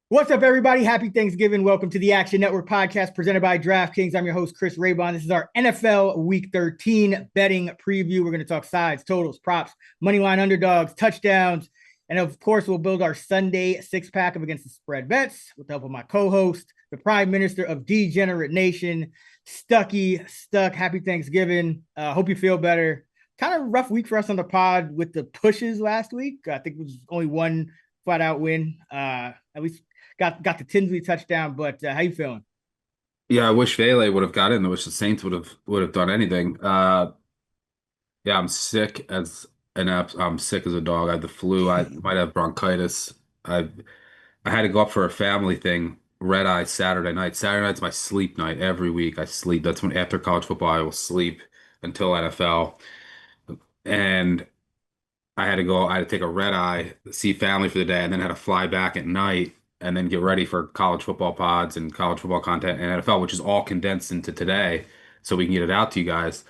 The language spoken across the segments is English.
What's up, everybody? Happy Thanksgiving. Welcome to the Action Network podcast presented by DraftKings. I'm your host, Chris Raybon. This is our NFL Week 13 betting preview. We're going to talk sides, totals, props, money line underdogs, touchdowns, and of course, we'll build our Sunday six pack of against the spread bets with the help of my co host, the Prime Minister of Degenerate Nation, Stuckey. Stuck. Happy Thanksgiving. Hope you feel better. Kind of rough week for us on the pod with the pushes last week. I think it was only one flat out win. At least got the Tinsley touchdown, but how you feeling? Yeah, I wish Vele would have got in. I wish the Saints would have done anything. Yeah, I'm sick as I'm sick as a dog. I had the flu. I might have bronchitis. I I had to go up for a family thing. Red eye Saturday night. Saturday night's my sleep night every week. I sleep. That's when after college football I will sleep until NFL. And I had to go. I had to take a red eye, see family for the day, and then had to fly back at night and then get ready for college football pods and college football content and NFL, which is all condensed into today, so we can get it out to you guys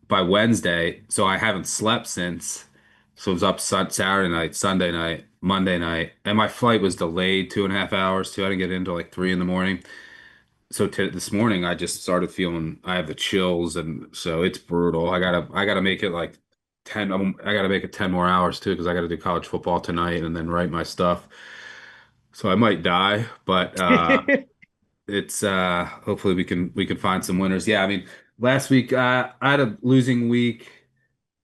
by Wednesday. So I haven't slept since. So it was up Saturday night, Sunday night, Monday night, and my flight was delayed 2.5 hours too. I didn't get in until like 3 in the morning. So t this morning I just started feeling I have the chills, and so it's brutal. I gotta make it like 10. I gotta make it 10 more hours too because I gotta do college football tonight and then write my stuff. So I might die, but it's hopefully we can find some winners. Yeah, I mean last week I had a losing week.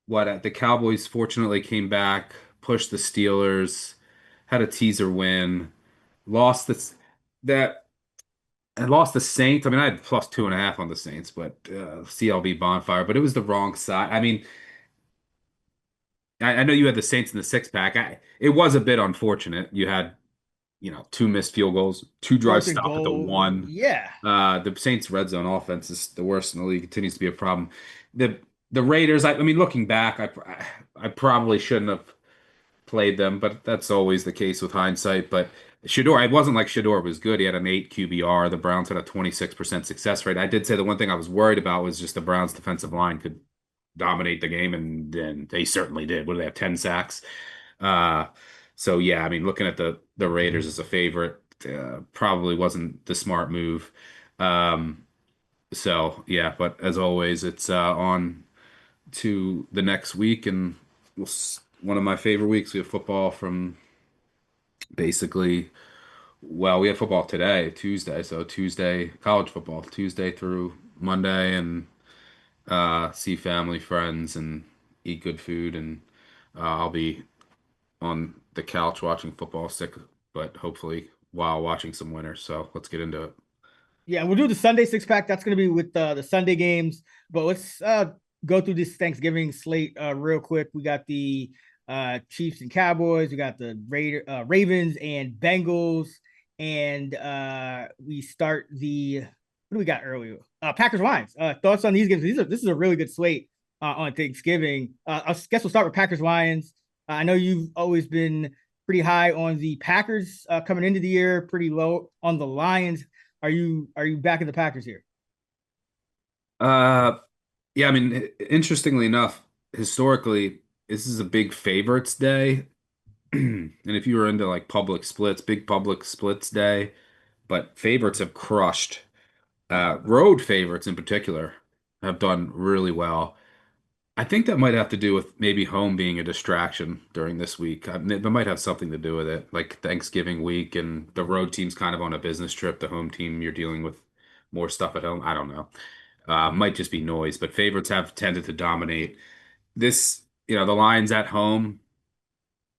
The Cowboys fortunately came back, pushed the Steelers, had a teaser win, lost this that. I lost the Saints. I mean, I had plus 2.5 on the Saints, but CLB bonfire. But it was the wrong side. I mean, I know you had the Saints in the six pack. It was a bit unfortunate. You had, two missed field goals, two drives Fourth and stop at the goal. one. Yeah. The Saints' red zone offense is the worst in the league. Continues to be a problem. The the Raiders. I mean, looking back, I probably shouldn't have played them, but that's always the case with hindsight. But Shador, it wasn't like Shador was good. He had an 8 QBR. The Browns had a 26% success rate. I did say the one thing I was worried about was just the Browns' defensive line could dominate the game, and then they certainly did. What do they have? 10 sacks. Uh, so yeah, I mean, looking at the Raiders as a favorite probably wasn't the smart move. Um, so yeah, but as always, it's on to the next week, and one of my favorite weeks. We have football from basically, well, we have football today, Tuesday. So Tuesday, college football, Tuesday through Monday, and see family, friends, and eat good food. And I'll be on the couch watching football, sick, but hopefully while watching some winners. So let's get into it. Yeah, we'll do the Sunday six pack. That's going to be with the Sunday games. But let's go through this Thanksgiving slate real quick. We got the Chiefs and Cowboys. We got the Ravens and Bengals. And we start what do we got earlier? Packers Lions. Thoughts on these games? This is a really good slate on Thanksgiving. I guess we'll start with Packers Lions. I know you've always been pretty high on the Packers coming into the year, pretty low on the Lions. Are you back in the Packers here? Uh, yeah, I mean, interestingly enough, historically, this is a big favorites day. And if you were into like public splits, big public splits day, but favorites have crushed. Road favorites in particular have done really well. I think that might have to do with maybe home being a distraction during this week. I mean, that might have something to do with it, like Thanksgiving week and the road team's kind of on a business trip. The home team, you're dealing with more stuff at home. I don't know. Might just be noise, but favorites have tended to dominate. The Lions at home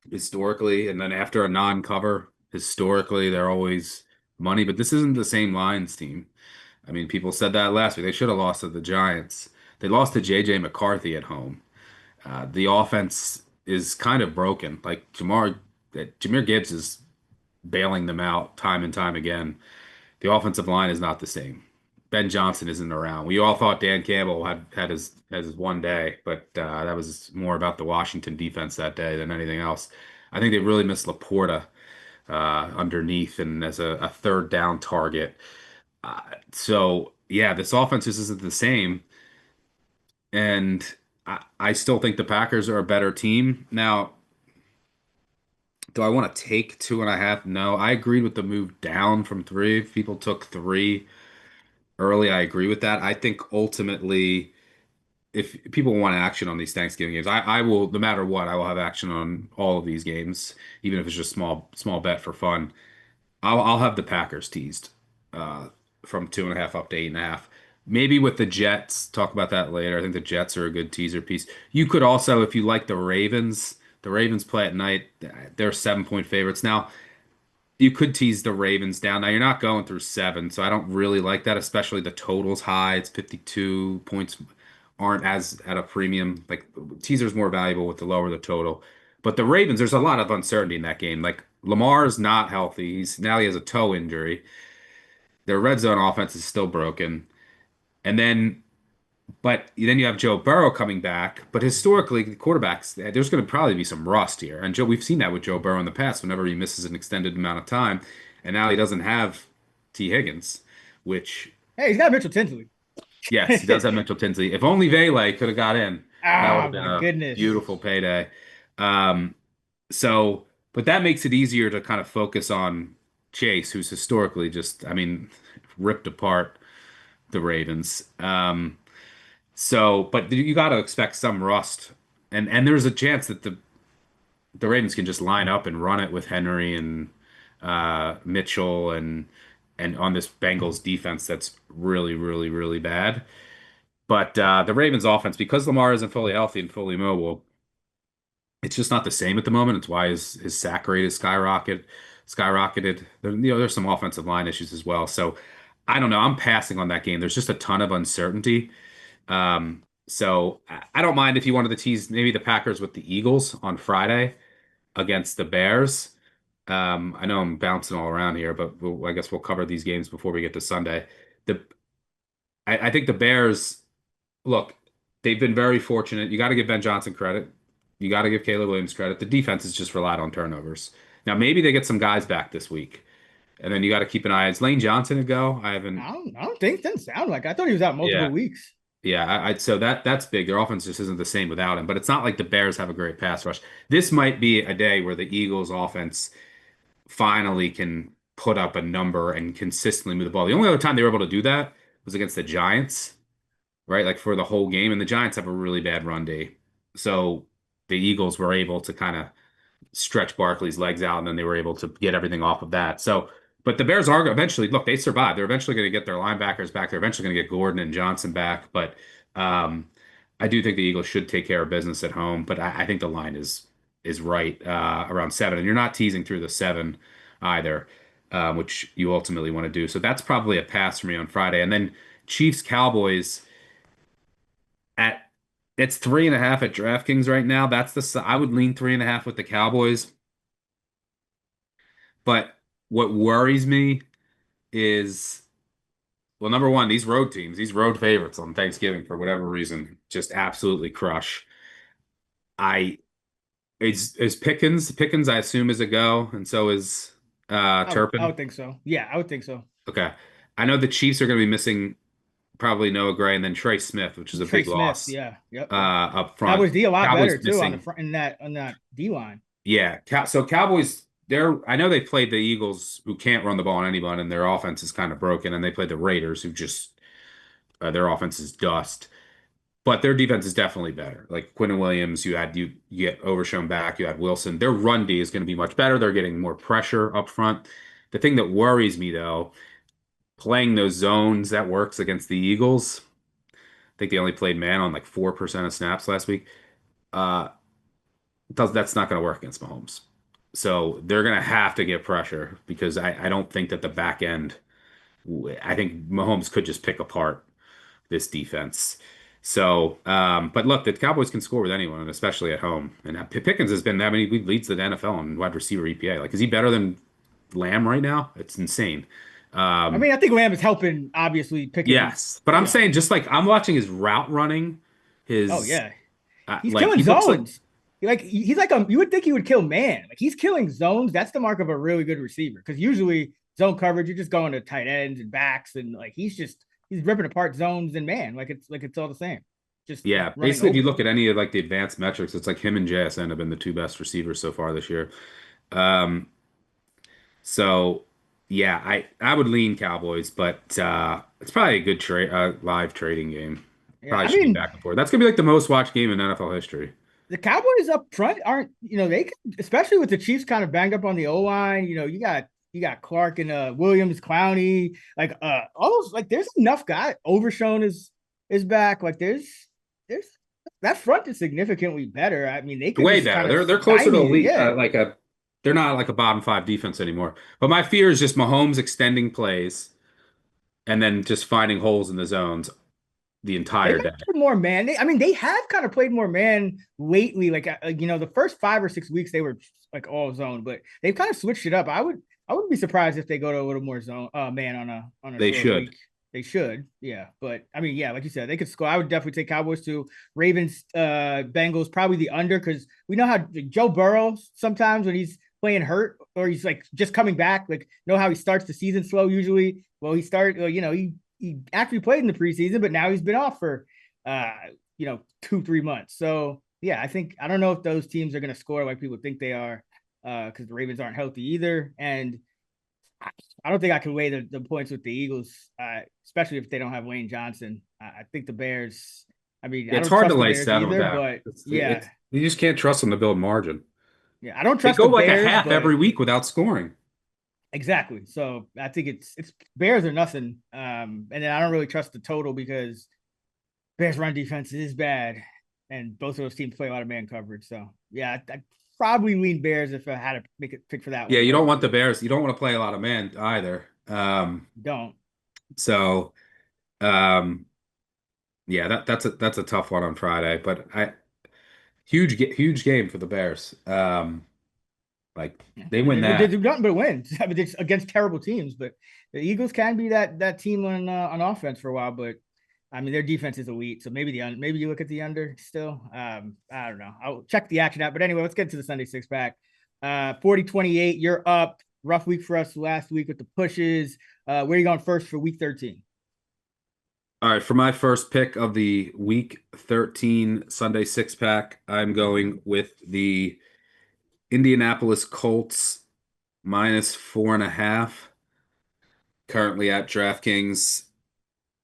historically, and then after a non-cover, historically, they're always money, but this isn't the same Lions team. I mean, people said that last week. They should have lost to the Giants. They lost to J.J. McCarthy at home. The offense is kind of broken. Like Jahmyr Gibbs is bailing them out time and time again. The offensive line is not the same. Ben Johnson isn't around. We all thought Dan Campbell had his one day, but that was more about the Washington defense that day than anything else. I think they really missed Laporta underneath and as a third down target. So yeah, this offense just isn't the same, and I still think the Packers are a better team. Now, Do I want to take 2.5? No, I agreed with the move down from 3. If people took 3 early, I agree with that. I think ultimately, if people want action on these Thanksgiving games, I will, no matter what, I will have action on all of these games, even if it's just small bet for fun. I'll have the Packers teased uh, from 2.5 up to 8.5. Maybe with the Jets, talk about that later. I think the Jets are a good teaser piece. You could also, if you like the Ravens play at night. They're 7-point favorites. Now, you could tease the Ravens down. Now, you're not going through 7, so I don't really like that, especially the total's high. It's 52 points aren't as at a premium. Like, teaser's more valuable with the lower the total. But the Ravens, there's a lot of uncertainty in that game. Like, Lamar's not healthy. He has a toe injury. Their red zone offense is still broken. And then but then you have Joe Burrow coming back. But historically, the quarterbacks, there's going to probably be some rust here. And we've seen that with Joe Burrow in the past whenever he misses an extended amount of time. And now he doesn't have T. Higgins, which, Hey, he's got Mitchell Tinsley. yes, he does have Mitchell Tinsley. If only Vele could have got in, that would Oh have been my a goodness. beautiful payday. Um, but that makes it easier to kind of focus on Chase, who's historically just, I mean, ripped apart the Ravens. But you got to expect some rust, and there's a chance that the Ravens can just line up and run it with Henry and Mitchell and on this Bengals defense that's really, really, really bad. But the Ravens offense, because Lamar isn't fully healthy and fully mobile, it's just not the same at the moment. It's why his sack rate is skyrocketed. There's some offensive line issues as well. So I don't know. I'm passing on that game. There's just a ton of uncertainty. So I don't mind if you wanted to tease maybe the Packers with the Eagles on Friday against the Bears. I know I'm bouncing all around here, but I guess we'll cover these games before we get to Sunday. The I think the Bears, look, they've been very fortunate. You got to give Ben Johnson credit. You got to give Caleb Williams credit. The defense has just relied on turnovers. Now maybe they get some guys back this week, and then you got to keep an eye. Is Lane Johnson a go? I haven't. I don't think that sound like I thought he was out multiple Yeah. weeks. Yeah, so that's big. Their offense just isn't the same without him. But it's not like the Bears have a great pass rush. This might be a day where the Eagles' offense finally can put up a number and consistently move the ball. The only other time they were able to do that was against the Giants, right? Like for the whole game. And the Giants have a really bad run day. So the Eagles were able to kind of stretch Barkley's legs out, and then they were able to get everything off of that. So, but the Bears are eventually, look, they survived. They're eventually going to get their linebackers back. They're eventually going to get Gordon and Johnson back. But I do think the Eagles should take care of business at home. But I think the line is right around 7, and you're not teasing through the 7 either, which you ultimately want to do. So that's probably a pass for me on Friday. And then Chiefs Cowboys at it's 3.5 at DraftKings right now. I would lean 3.5 with the Cowboys. But what worries me is, well, number one, these road teams, these road favorites on Thanksgiving for whatever reason, just absolutely crush. I is Pickens, I assume, is a go, and so is I Turpin. would think so. Yeah, I would think so. Okay. I know the Chiefs are going to be missing probably Noah Gray and then Trey Smith, which is a Trey big Smith, loss yeah, yep. up front. Cowboys D a lot Cowboys better too on the missing. front in that on that D line. Yeah. So Cowboys, I know they played the Eagles, who can't run the ball on anyone, and their offense is kind of broken, and they played the Raiders, who just their offense is dust. But their defense is definitely better. Like Quinn Williams, you get Overshown back, you had Wilson. Their run D is going to be much better. They're getting more pressure up front. The thing that worries me though, playing those zones, that works against the Eagles. I think they only played man on like 4% of snaps last week. Uh, that's not going to work against Mahomes. So they're going to have to get pressure because I don't think that the back end, I think Mahomes could just pick apart this defense. So, but look, the Cowboys can score with anyone, and especially at home. And Pickens has been, I mean, he leads the NFL in wide receiver EPA. Like, is he better than Lamb right now? It's insane. I mean, I think Lamb is helping, obviously, Pickens. Yes, but I'm saying just like I'm watching his route running, Oh his yeah, he's like killing he looks like zones. He's like you would think he would kill man. Like he's killing zones. That's the mark of a really good receiver. Because usually zone coverage, you're just going to tight ends and backs, and like he's ripping apart zones and man. Like it's all the same. Just yeah. running Basically, if you open. look at any of like the advanced metrics, it's like him and JSN have been the two best receivers so far this year. Um, so yeah, I would lean Cowboys, but it's probably a good trade live trading game. Yeah, Probably I should be mean, back and forth. That's gonna be like the most watched game in NFL history. the Cowboys up front aren't, they can, especially with the Chiefs kind of banged up on the O line. You got Clark and Williams, Clowney, like all those, like there's enough guy. Overshown is back. Like there's that front is significantly better. I mean, they could Way just better. kind of They're closer to stymie it. elite. Yeah. They're not like a bottom five defense anymore. But my fear is just Mahomes extending plays and then just finding holes in the zones the They entire might day. play more man. I mean, they have kind of played more man lately. Like, the first 5 or 6 weeks they were like all zone, but they've kind of switched it up. I wouldn't be surprised if they go to a little more zone man on a They short should. week. They should, yeah. But I mean, yeah, like you said, they could score. I would definitely take Cowboys to Ravens, Bengals, probably the under because we know how Joe Burrow sometimes when he's playing hurt or he's like just coming back, like know how he starts the season slow usually. Well, he actually played in the preseason, but now he's been off for 2-3 months. So yeah, I don't know if those teams are going to score like people think they are, because the Ravens aren't healthy either, and I don't think I can weigh the points with the Eagles, especially if they don't have Lane Johnson. I think the Bears. I mean, I It's don't hard to trust the lay Bears seven either, without. but It's yeah, you just can't trust them to build margin. yeah, I don't They trust go the like a Bears, half but every week without scoring. exactly. So I think it's Bears or nothing. And then I don't really trust the total because Bears run defense is bad, and both of those teams play a lot of man coverage. So yeah, I'd probably lean Bears if I had to make a pick for that Yeah, one, you don't but want the Bears. You don't want to play a lot of man either. don't. So um, yeah, that's a tough one on Friday, but huge game for the Bears. Like Yeah. they And win they that. do nothing but win. I mean, it's against terrible teams, but the Eagles can be that team on offense for a while. But I mean, their defense is elite, so maybe you look at the under still. I don't know. I'll check the action out. But anyway, let's get to the Sunday six pack. 40-28. You're up. Rough week for us last week with the pushes. Where are you going first for week 13? All right, for my first pick of the week 13 Sunday six pack, I'm going with the Indianapolis Colts -4.5. Currently at DraftKings.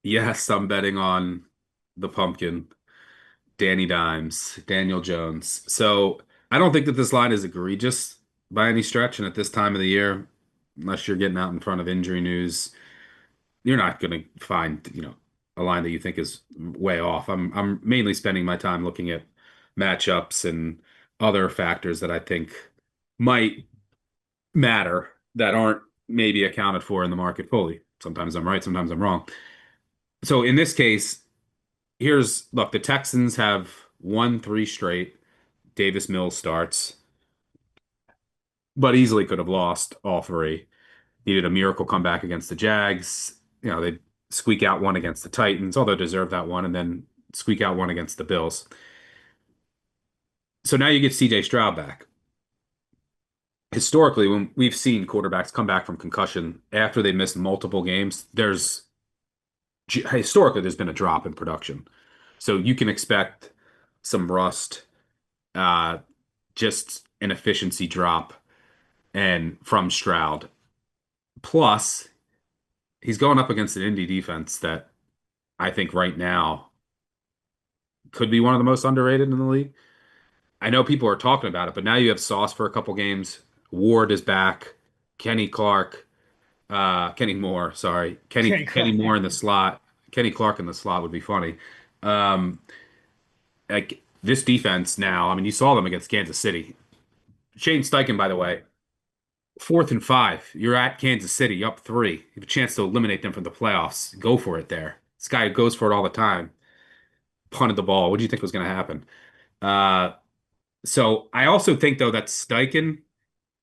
Yes, I'm betting on the pumpkin, Danny Dimes, Daniel Jones. So I don't think that this line is egregious by any stretch. And at this time of the year, unless you're getting out in front of injury news, you're not going to find, a line that you think is way off. I'm mainly spending my time looking at matchups and other factors that I think might matter that aren't maybe accounted for in the market fully. Sometimes I'm right, sometimes I'm wrong. So in this case, look, the Texans have won three straight. Davis Mills starts, but easily could have lost all three. Needed a miracle comeback against the Jags. They squeak out one against the Titans, although deserved that one, and then squeak out one against the Bills. So now you get CJ Stroud back. Historically, when we've seen quarterbacks come back from concussion after they miss multiple games, historically there's been a drop in production. So you can expect some rust, uh, just an efficiency drop, and from Stroud. Plus, he's going up against an Indy defense that I think right now could be one of the most underrated in the league. I know people are talking about it, but now you have Sauce for a couple games. Ward is back. Kenny Moore, sorry. Kenny Kenny Clark. Moore in the slot. Kenny Clark in the slot would be funny. Um, like this defense now, I mean, you saw them against Kansas City. Shane Steichen, by the way, 4th and 5. You're at Kansas City, up three. You have a chance to eliminate them from the playoffs. Go for it there. This guy goes for it all the time. Punted the ball. What do you think was going to happen? Uh, so I also think though that Steichen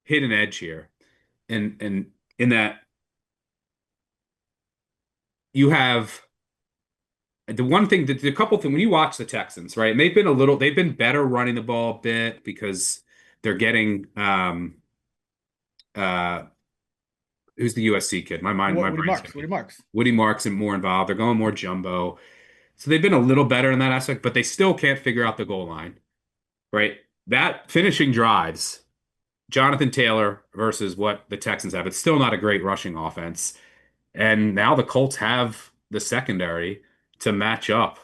hit an edge here, and in that you have the one thing that the couple things when you watch the Texans, right? And they've been better running the ball a bit because they're getting uh who's the USC kid? My Woody brain's Marks. skipping. Woody Marks. Woody Marks and more involved. They're going more jumbo. So they've been a little better in that aspect, but they still can't figure out the goal line, right? That finishing drives Jonathan Taylor versus what the Texans have. It's still not a great rushing offense. And now the Colts have the secondary to match up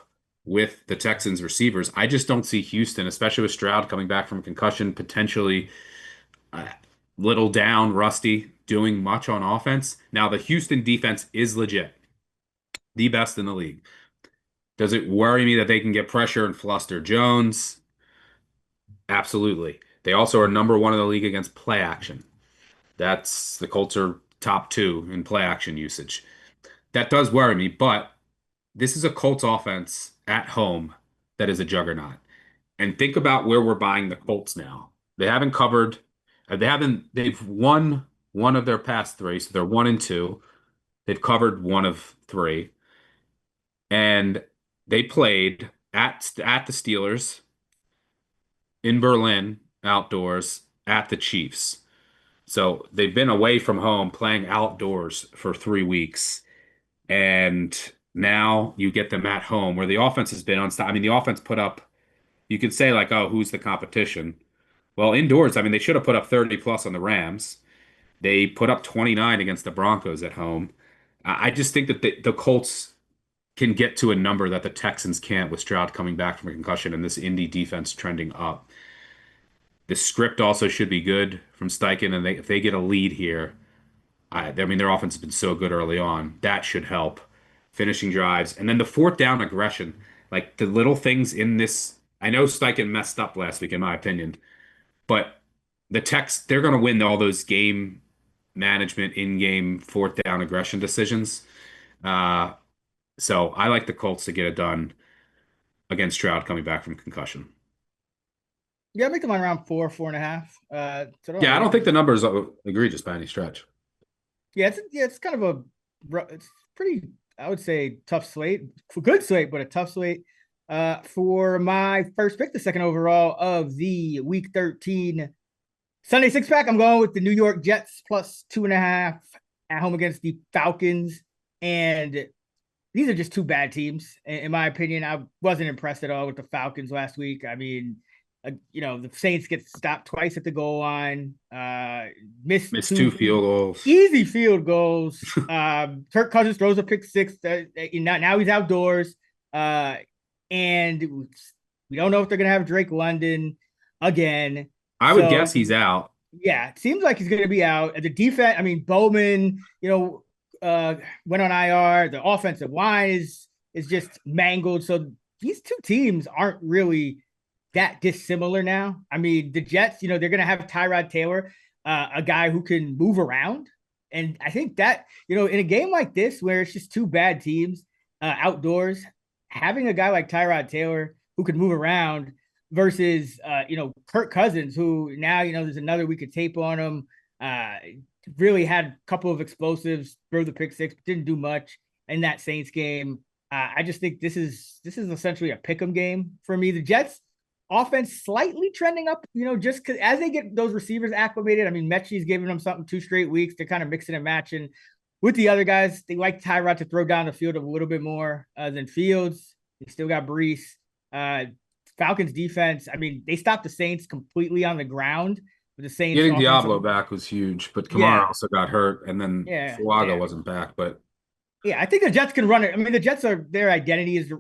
with the Texans receivers. I just don't see Houston, especially with Stroud coming back from concussion, potentially a little down, rusty, doing much on offense. Now the Houston defense is legit, the best in the league. Does it worry me that they can get pressure and fluster Jones? Absolutely. They also are number one in the league against play action. That's the Colts are top two in play action usage. That does worry me, but this is a Colts offense at home that is a juggernaut. And think about where we're buying the Colts now. They haven't covered, they've won one of their past three, so they're 1-2. They've covered one of three. And they played at the Steelers, in Berlin, outdoors, at the Chiefs. So they've been away from home playing outdoors for 3 weeks. And now you get them at home where the offense has been unstoppable. I mean, the offense put up, you could say, like, oh, who's the competition? Well, indoors, I mean, they should have put up 30 plus on the Rams. They put up 29 against the Broncos at home. I just think that the Colts can get to a number that the Texans can't with Stroud coming back from a concussion and this Indy defense trending up. The script also should be good from Steichen, and if they get a lead here, I mean, their offense has been so good early on. That should help finishing drives. And then the fourth down aggression, like the little things in this. I know Steichen messed up last week, in my opinion, but they're going to win all those game management, in-game fourth down aggression decisions. Uh, so I like the Colts to get it done against Stroud coming back from concussion. Yeah, I make them on around 4.5. So I don't Yeah, I hate don't think them. the numbers are egregious by any stretch. It's kind of it's pretty, I would say, tough slate. Good slate, but a tough slate. For my first pick, the second overall of the Week 13 Sunday six pack, I'm going with the New York Jets plus 2.5 at home against the Falcons. And these are just two bad teams. In my opinion, I wasn't impressed at all with the Falcons last week. I mean, the Saints get stopped twice at the goal line, missed Missed two two field goals. easy field goals. Kirk Cousins throws a pick six. Now he's outdoors. And we don't know if they're going to have Drake London again. I would guess So, he's out. yeah, it seems like he's going to be out. The defense, I mean, Bowman, went on IR. The offensive line is just mangled. So these two teams aren't really that dissimilar now. I mean, the Jets, they're going to have Tyrod Taylor, a guy who can move around. And I think that, in a game like this where it's just two bad teams outdoors, having a guy like Tyrod Taylor who can move around versus, Kirk Cousins, who now, there's another week of tape on him. Really had a couple of explosives, throw the pick six, but didn't do much in that Saints game. I just think this is essentially a pick'em game for me. The Jets offense slightly trending up, just because as they get those receivers acclimated. I mean, Mechie's giving them something 2 straight weeks. They're kind of mixing and matching with the other guys. They like Tyrod to throw down the field a little bit more than Fields. They still got Brees. Falcons defense, I mean, they stopped the Saints completely on the ground. But the Saints Getting offensive, Diablo back was huge, but Kamara yeah, also got hurt, and then yeah, Fuaga yeah. wasn't back. But Yeah, I think the Jets can run it. I mean, the Jets are their identity is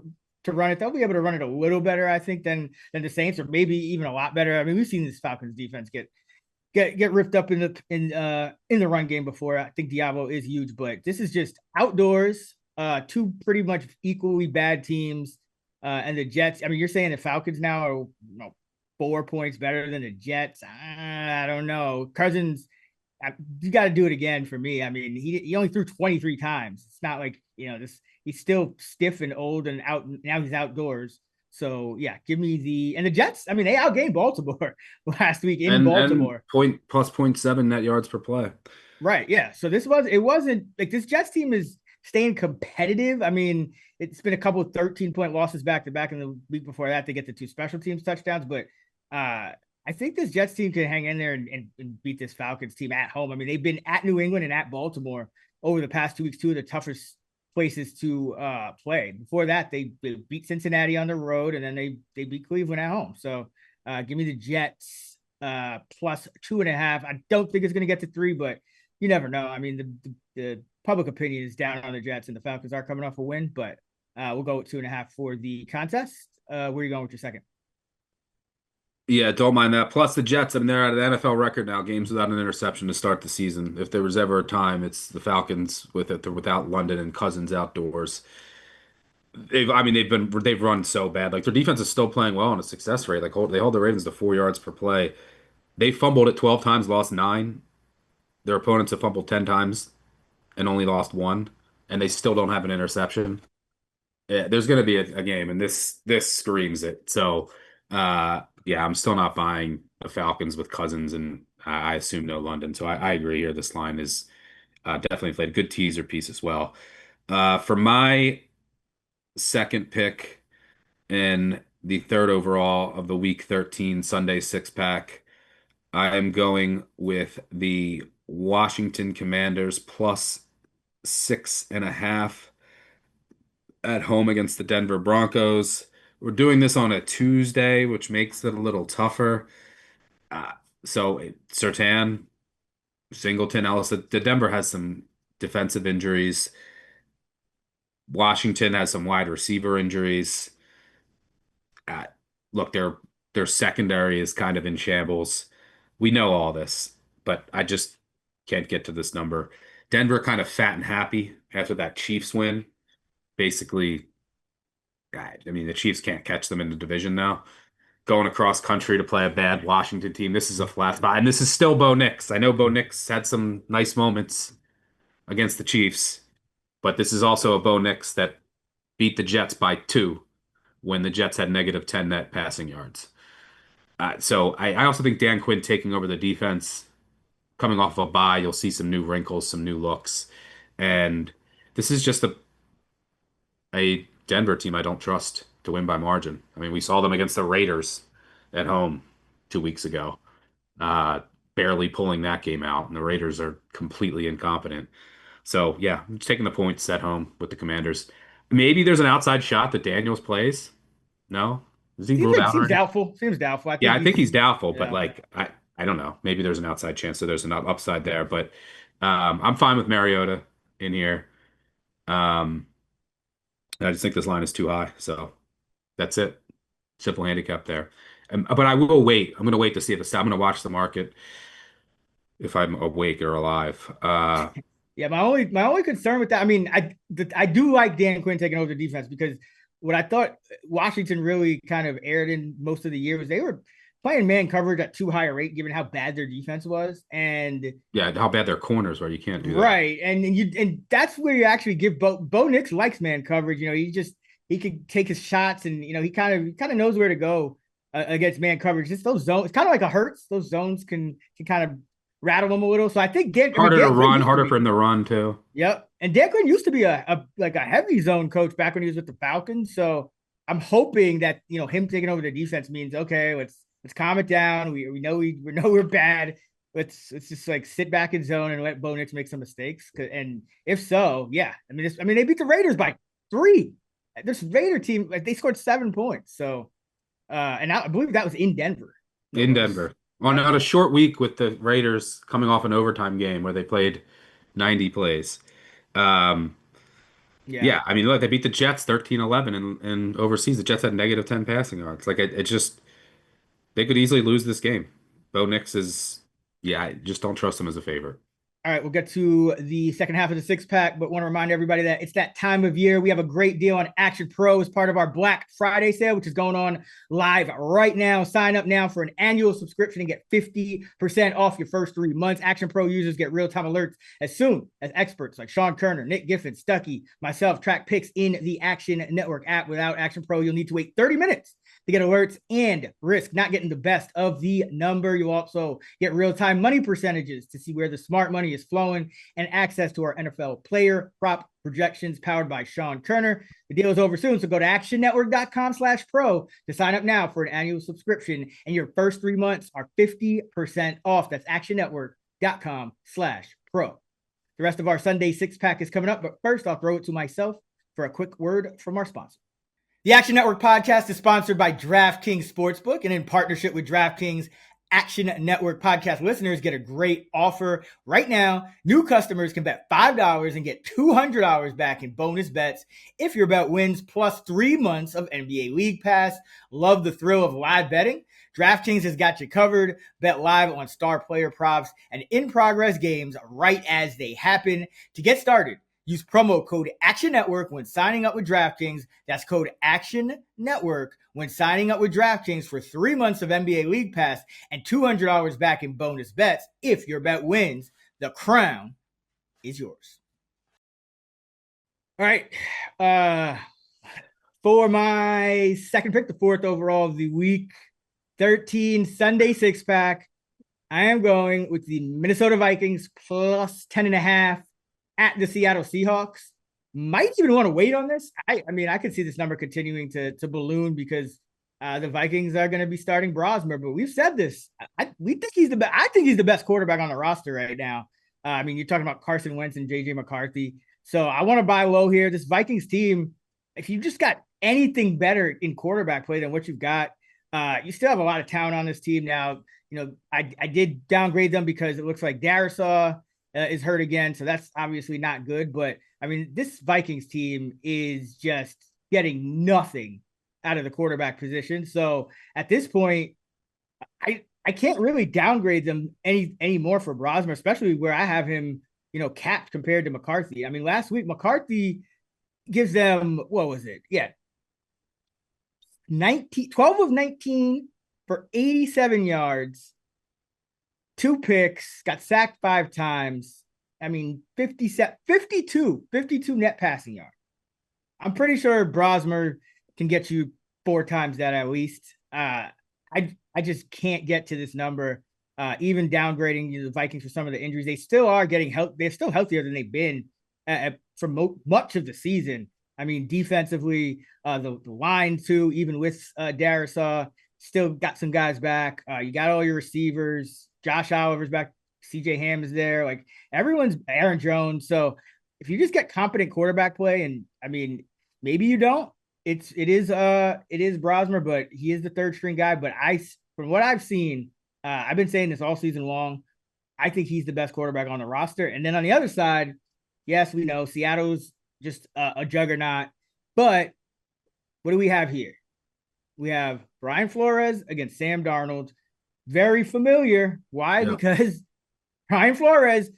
to run it. They'll be able to run it a little better, I think, than the Saints, or maybe even a lot better. I mean, we've seen this Falcons defense get ripped up in the run game before. I think Diablo is huge, but this is just outdoors. Two pretty much equally bad teams, and the Jets. I mean, you're saying the Falcons now are 4 points better than the Jets. I don't know. Cousins, you got to do it again for me. I mean, he only threw 23 times. It's not like, this, he's still stiff and old and out. Now he's outdoors. So yeah, give me the Jets. I mean, they outgained Baltimore last week in and Baltimore. plus 0.7 net yards per play. Right. Yeah. So it wasn't like this Jets team is staying competitive. I mean, it's been a couple of 13-point losses back to back in the week before that to get the 2 special teams touchdowns. But I think this Jets team can hang in there and beat this Falcons team at home. I mean, they've been at New England and at Baltimore over the past 2 weeks, two of the toughest places to play. Before that, they beat Cincinnati on the road, and then they beat Cleveland at home. So give me the Jets plus 2.5. I don't think it's going to get to 3, but you never know. I mean, the public opinion is down on the Jets, and the Falcons are coming off a win, but we'll go with 2.5 for the contest. Where are you going with your second? Yeah, don't mind that. Plus the Jets, I mean, they're at an NFL record now, games without an interception to start the season. If there was ever a time, it's the Falcons with it without London and Cousins outdoors. They've run so bad. Like their defense is still playing well on a success rate. They hold the Ravens to 4 yards per play. They fumbled it 12 times, lost nine. Their opponents have fumbled 10 times and only lost one, and they still don't have an interception. Yeah, there's going to be a game, and this screams it. So, yeah, I'm still not buying the Falcons with Cousins, and I assume no London. So I agree here. This line is definitely inflated. Good teaser piece as well. For my second pick in the third overall of the Week 13 Sunday six pack, I am going with the Washington Commanders plus 6.5 at home against the Denver Broncos. We're doing this on a Tuesday, which makes it a little tougher. Uh, Surtain, Singleton, Ellis, the Denver has some defensive injuries. Washington has some wide receiver injuries. Uh, Look, their secondary is kind of in shambles. We know all this, but I just can't get to this number. Denver kind of fat and happy after that Chiefs win. Basically, I mean, the Chiefs can't catch them in the division now. Going across country to play a bad Washington team. This is a flat spot. And this is still Bo Nix. I know Bo Nix had some nice moments against the Chiefs, but this is also a Bo Nix that beat the Jets by 2 when the Jets had negative 10 net passing yards. I also think Dan Quinn taking over the defense, coming off of a bye, you'll see some new wrinkles, some new looks. And this is just a Denver team I don't trust to win by margin. I mean, we saw them against the Raiders at home 2 weeks ago, uh, barely pulling that game out, and the Raiders are completely incompetent. So, yeah, I'm just taking the points at home with the Commanders. Maybe there's an outside shot that Daniels plays. No? Is he ruled out Seems already? doubtful. Seems doubtful. I Yeah, think I think he's he's doubtful, but yeah. I don't know. Maybe there's an outside chance, so there's an upside there. But I'm fine with Mariota in here. Um, I just think this line is too high. So that's it. Simple handicap there. But I will wait. I'm going to wait to see if I'm going to watch the market if I'm awake or alive. Yeah, my only concern with that, I mean, I do like Dan Quinn taking over the defense because what I thought Washington really kind of aired in most of the year was they were playing man coverage at too high a rate given how bad their defense was. And Yeah, how bad their corners were. You can't do that. right, and that's where you actually give Bo Nix likes man coverage. You know, he could take his shots, and you know he kind of knows where to go against man coverage. Just those zones, it's kind of like a Hurts. Those zones can kind of rattle them a little. So I think Harder to Dan Quinn run, used to harder be. for him to run too. Yep. And Dan Quinn used to be a heavy zone coach back when he was with the Falcons. So I'm hoping that, you know, him taking over the defense means, okay, let's calm it down. We know we're bad. Let's just like sit back in zone and let Bo Nix make some mistakes. And if so, yeah. I mean they beat the Raiders by 3. This Raider team, like, they scored 7 points. So and I believe that was in Denver. No In less. Denver. Yep. On a short week with the Raiders coming off an overtime game where they played 90 plays. Um, Yeah. yeah, I mean, look, they beat the Jets 13-11 and overseas. The Jets had negative 10 passing yards. Like, it just, they could easily lose this game. Bo Nix is, yeah, I just don't trust him as a favorite. All right, we'll get to the second half of the six pack, but want to remind everybody that it's that time of year. We have a great deal on Action Pro as part of our Black Friday sale, which is going on live right now. Sign up now for an annual subscription and get 50% off your first 3 months. Action Pro users get real-time alerts as soon as experts like Sean Kerner, Nick Giffen, Stuckey, myself track picks in the Action Network app. Without Action Pro, you'll need to wait 30 minutes to get alerts and risk not getting the best of the number. You'll also get real-time money percentages to see where the smart money is flowing and access to our NFL player prop projections powered by Sean Kerner. The deal is over soon, so go to actionnetwork.com/pro to sign up now for an annual subscription, and your first 3 months are 50% off. That's actionnetwork.com/pro. The rest of our Sunday six pack is coming up, but first I'll throw it to myself for a quick word from our sponsor. The Action Network podcast is sponsored by DraftKings Sportsbook, and in partnership with DraftKings, Action Network podcast listeners get a great offer. Right now, new customers can bet $5 and get $200 back in bonus bets if your bet wins, plus 3 months of NBA League Pass. Love the thrill of live betting? DraftKings has got you covered. Bet live on star player props and in-progress games right as they happen. To get started, use promo code Action Network when signing up with DraftKings. That's code Action Network when signing up with DraftKings for 3 months of NBA League Pass and $200 back in bonus bets if your bet wins. The crown is yours. All right. For my second pick, the fourth overall of the week 13 Sunday six pack, I am going with the Minnesota Vikings plus 10.5 at the Seattle Seahawks. Might even want to wait on this. I mean, I could see this number continuing to balloon because the Vikings are going to be starting Brosmer, but we've said this. We think he's the best. I think he's the best quarterback on the roster right now. I mean, you're talking about Carson Wentz and JJ McCarthy. So I want to buy low here. This Vikings team, if you just got anything better in quarterback play than what you've got, you still have a lot of talent on this team now. You know, I did downgrade them because it looks like Darisaw is hurt again. So that's obviously not good. But I mean, this Vikings team is just getting nothing out of the quarterback position. So at this point, I can't really downgrade them any more for Brosmer, especially where I have him, you know, capped compared to McCarthy. I mean, last week McCarthy gives them, what was it? Yeah. 12 of 19 for 87 yards, 2 picks, got sacked 5 times. I mean, 52 net passing yards. I'm pretty sure Brosmer can get you 4 times that at least. I just can't get to this number. Even downgrading the Vikings for some of the injuries, they still are getting help. They're still healthier than they've been for much of the season. I mean, defensively, the line too, even with Darisaw, still got some guys back. You got all your receivers. Josh Oliver's back. CJ Ham is there. Like everyone's Aaron Jones. So if you just get competent quarterback play, and I mean, maybe you don't. It is Brosmer, but he is the third string guy. But from what I've seen, I've been saying this all season long. I think he's the best quarterback on the roster. And then on the other side, yes, we know Seattle's just a juggernaut. But what do we have here? We have Brian Flores against Sam Darnold. Very familiar. Why? Yeah. Because Brian Flores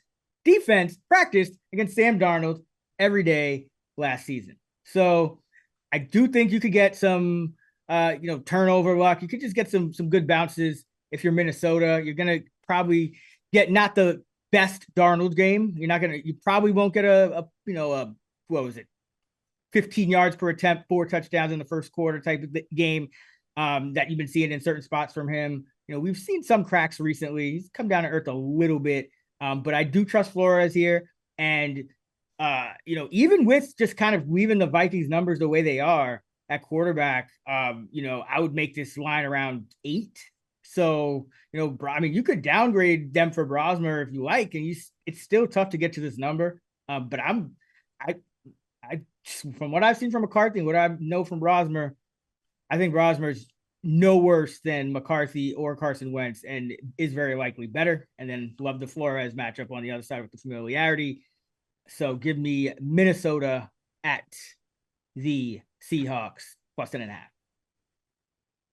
defense practiced against Sam Darnold every day last season. So I do think you could get some turnover luck. You could just get some good bounces. If you're Minnesota, you're gonna probably get not the best Darnold game. You probably won't get a what was it, 15 yards per attempt, 4 touchdowns in the first quarter type of game that you've been seeing in certain spots from him. You know, we've seen some cracks recently. He's come down to earth a little bit, but I do trust Flores here. And, even with just kind of leaving the Vikings numbers the way they are at quarterback, I would make this line around 8. So, I mean, you could downgrade them for Brosmer if you like, and it's still tough to get to this number. But I from what I've seen from McCarthy and what I know from Brosmer, I think Brosmer's no worse than McCarthy or Carson Wentz and is very likely better. And then love the Flores matchup on the other side with the familiarity. So give me Minnesota at the Seahawks plus 10.5.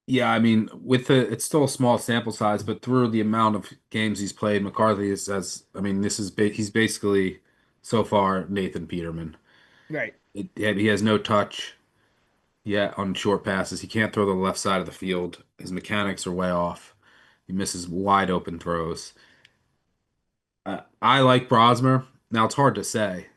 Yeah, I mean, it's still a small sample size, but through the amount of games he's played, McCarthy he's basically so far Nathan Peterman. Right. He has no touch yet on short passes. He can't throw the left side of the field. His mechanics are way off. He misses wide open throws. I like Brosmer. Now it's hard to say.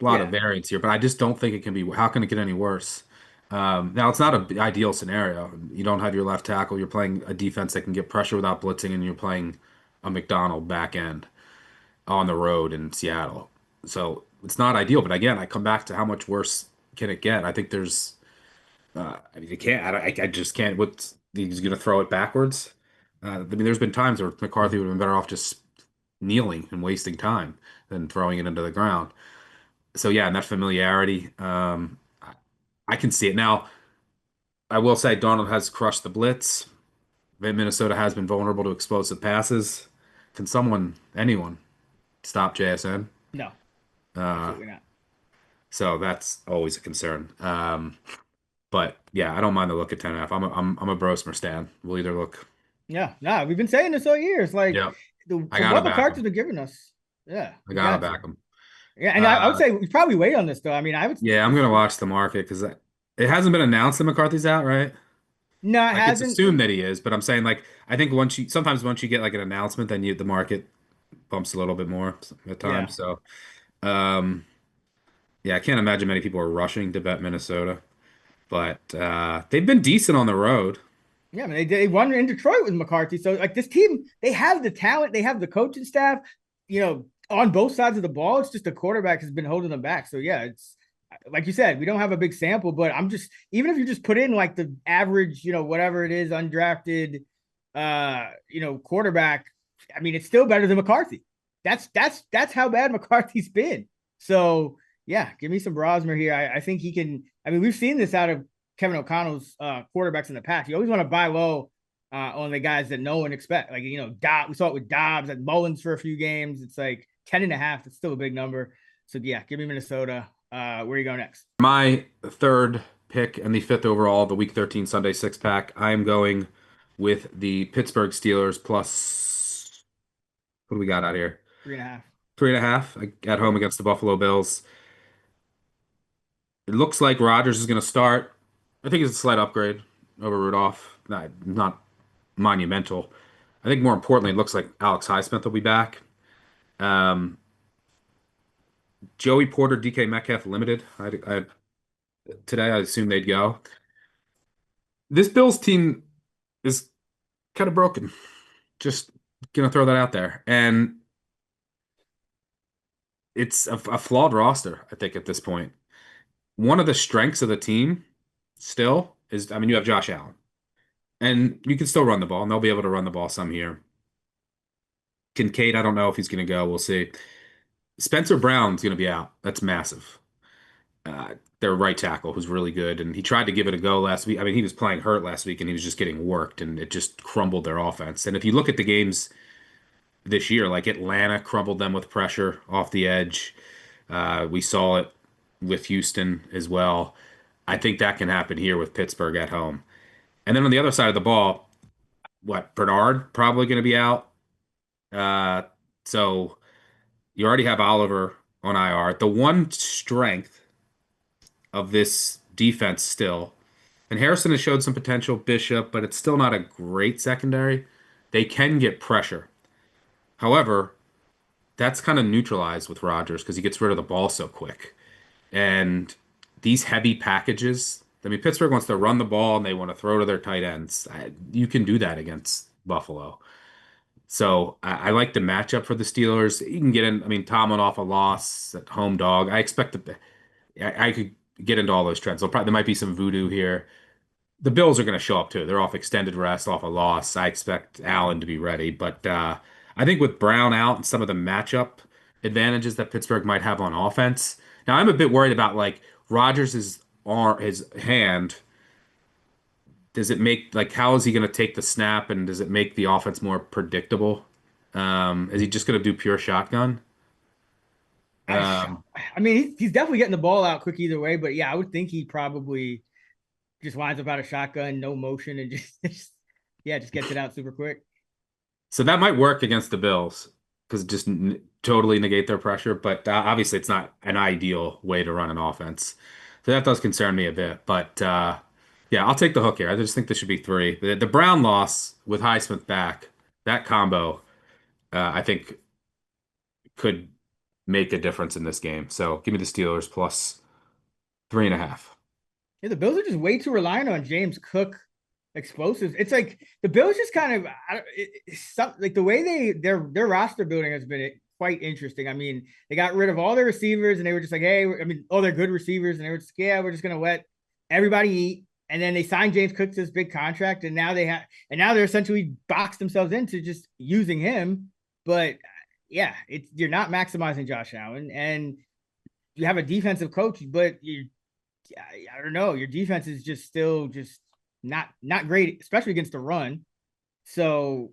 A lot of variance here, but I just don't think it can be. How can it get any worse? Now it's not an ideal scenario. You don't have your left tackle. You're playing a defense that can get pressure without blitzing, and you're playing a McDonald back end on the road in Seattle. So it's not ideal. But again, I come back to how much worse can it get? I think there's. I mean, you can't. I just can't. He's going to throw it backwards? I mean, there's been times where McCarthy would have been better off just kneeling and wasting time than throwing it into the ground. So yeah, and that familiarity, I can see it now. I will say Donald has crushed the blitz. Minnesota has been vulnerable to explosive passes. Can anyone, stop JSN? No, Uh, absolutely not. so that's always a concern. But yeah, I don't mind the look at 10.5. I'm a Brosmer stan. We'll either look. Yeah, no, we've been saying this all years. Like Yep, I from gotta what back McCarthy's him. been giving us. Yeah, I we gotta got to. back him. Yeah, and I would Uh, say we probably wait on this though. I mean, I would. yeah, I'm This, gonna watch the market because it hasn't been announced that McCarthy's out, right? no, it Like it's hasn't. assumed that he is, but I'm saying like I think sometimes once you get like an announcement, then the market bumps a little bit more at Yeah, times. So um, yeah, I can't imagine many people are rushing to bet Minnesota, but they've been decent on the road. yeah. I mean, they won in Detroit with McCarthy. So like this team, they have the talent, they have the coaching staff. On both sides of the ball. It's just the quarterback has been holding them back. So yeah, it's like you said, we don't have a big sample, but I'm just even if you just put in like the average, whatever it is, undrafted, quarterback. I mean, it's still better than McCarthy. That's how bad McCarthy's been. So yeah, give me some Brosmer here. I think he can. I mean, we've seen this out of Kevin O'Connell's quarterbacks in the past. You always want to buy low on the guys that no one expect. Like, we saw it with Dobbs and Mullins for a few games. It's like 10.5. It's still a big number. So yeah, give me Minnesota. Where you go next? My third pick and the fifth overall, the Week 13 Sunday six pack. I am going with the Pittsburgh Steelers plus. What do we got out here? 3.5. 3.5 at home Yep. against the Buffalo Bills. It looks like Rodgers is going to start. I think it's a slight upgrade over Rudolph. Not monumental. I think more importantly, it looks like Alex Highsmith will be back. Um, Joey Porter, DK Metcalf limited. Today I assume they'd go. This Bills team is kind of broken. Just gonna throw that out there, and it's a flawed roster. I think at this point, one of the strengths of the team still is, I mean, you have Josh Allen, and you can still run the ball, and they'll be able to run the ball some here. Kincaid, I don't know if he's going to go. We'll see. Spencer Brown's going to be out. That's massive. Their right tackle, who's really good, and he tried to give it a go last week. I mean, he was playing hurt last week, and he was just getting worked, and it just crumbled their offense. And if you look at the games this year, like Atlanta crumbled them with pressure off the edge. We saw it with Houston as well. I think that can happen here with Pittsburgh at home. And then on the other side of the ball, Bernard probably going to be out. Uh, so you already have Oliver on IR. The one strength of this defense still, and Harrison has showed some potential, Bishop, but it's still not a great secondary. They can get pressure. However, that's kind of neutralized with Rodgers because he gets rid of the ball so quick. And these heavy packages, I mean, Pittsburgh wants to run the ball and they want to throw to their tight ends. You can do that against Buffalo. So I like the matchup for the Steelers. You can get in. I mean, Tomlin off a loss at home dog. I expect I could get into all those trends. There might be some voodoo here. The Bills are going to show up too. They're off extended rest, off a loss. I expect Allen to be ready, but I think with Brown out and some of the matchup advantages that Pittsburgh might have on offense. Now I'm a bit worried about like Rodgers' arm, his hand. Does it make like how is he going to take the snap and does it make the offense more predictable? Is he just going to do pure shotgun? I, Um, I mean, he's definitely getting the ball out quick either way. But yeah, I would think he probably just winds up out of shotgun, no motion, and just gets it out super quick. so that might work against the Bills because just totally negate their pressure. But obviously, it's not an ideal way to run an offense. So that does concern me a bit. But yeah, I'll take the hook here. I just think this should be three. The Brown loss with Highsmith back, that combo, I think could make a difference in this game. So give me the Steelers plus 3.5. Yeah, the Bills are just way too reliant on James Cook explosives. It's like the Bills just kind of like the way their roster building has been quite interesting. I mean, they got rid of all their receivers and they were just like, hey, I mean, all their good receivers, and they were just yeah, we're just gonna let everybody eat. And then they signed James Cook to this big contract, and now they're essentially boxed themselves into just using him. But yeah, you're not maximizing Josh Allen, and you have a defensive coach, but I don't know. Your defense is just still just not great, especially against the run. So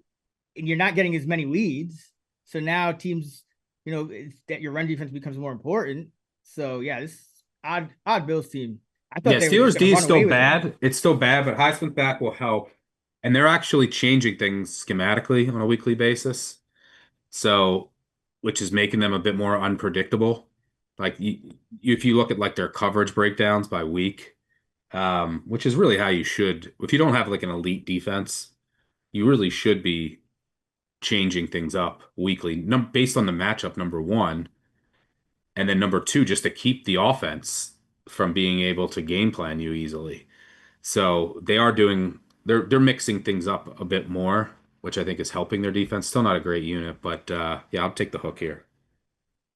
and you're not getting as many leads. So now teams, that your run defense becomes more important. So yeah, this odd Bills team. I thought Yeah, they were just Steelers going to D is run still away with it. bad. It's still bad, but Heisman back will help. And they're actually changing things schematically on a weekly basis. So, which is making them a bit more unpredictable. Like if you look at like their coverage breakdowns by week, which is really how you should, if you don't have like an elite defense, you really should be changing things up weekly, based on the matchup, number one, and then number two, just to keep the offense from being able to game plan you easily. So they're mixing things up a bit more, which I think is helping their defense. Still not a great unit, but yeah, I'll take the hook here.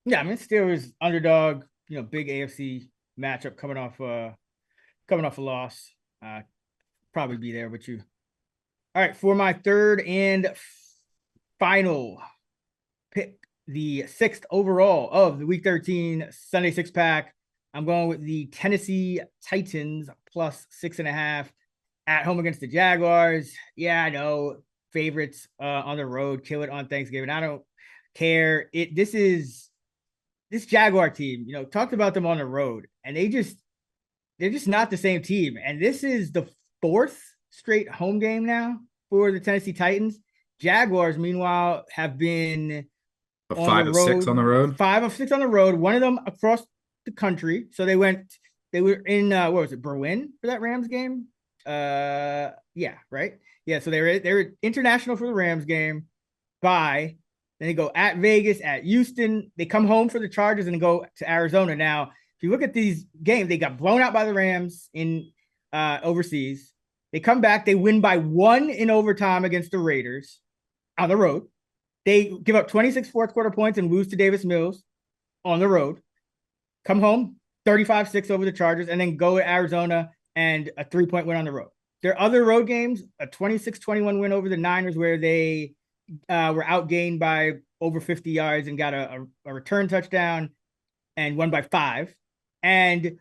Yeah, I mean Steelers underdog, big AFC matchup coming off a loss. Probably be there with you. All right, for my third and final pick, the sixth overall of the Week 13 Sunday six pack. I'm going with the Tennessee Titans plus 6.5 at home against the Jaguars. Yeah, I know favorites on the road, kill it on Thanksgiving. I don't care. This Jaguar team, talked about them on the road, and they're just not the same team. And this is the fourth straight home game now for the Tennessee Titans. Jaguars, meanwhile, have been A on the 5 of 6 on the road, road. 5 of 6 on the road. One of them across the country. So they were in what was it, Berlin for that Rams game? Yeah, right. Yeah, so they were international for the Rams game. Bye. Then they go at Vegas, at Houston. They come home for the Chargers and then go to Arizona. Now, if you look at these games, they got blown out by the Rams in overseas. They come back, they win by 1 in overtime against the Raiders on the road. They give up 26 fourth quarter points and lose to Davis Mills on the road. Come home, 35-6 over the Chargers, and then go to Arizona and a 3-point win on the road. Their other road games, a 26-21 win over the Niners, where they were outgained by over 50 yards and got a return touchdown and won by 5. And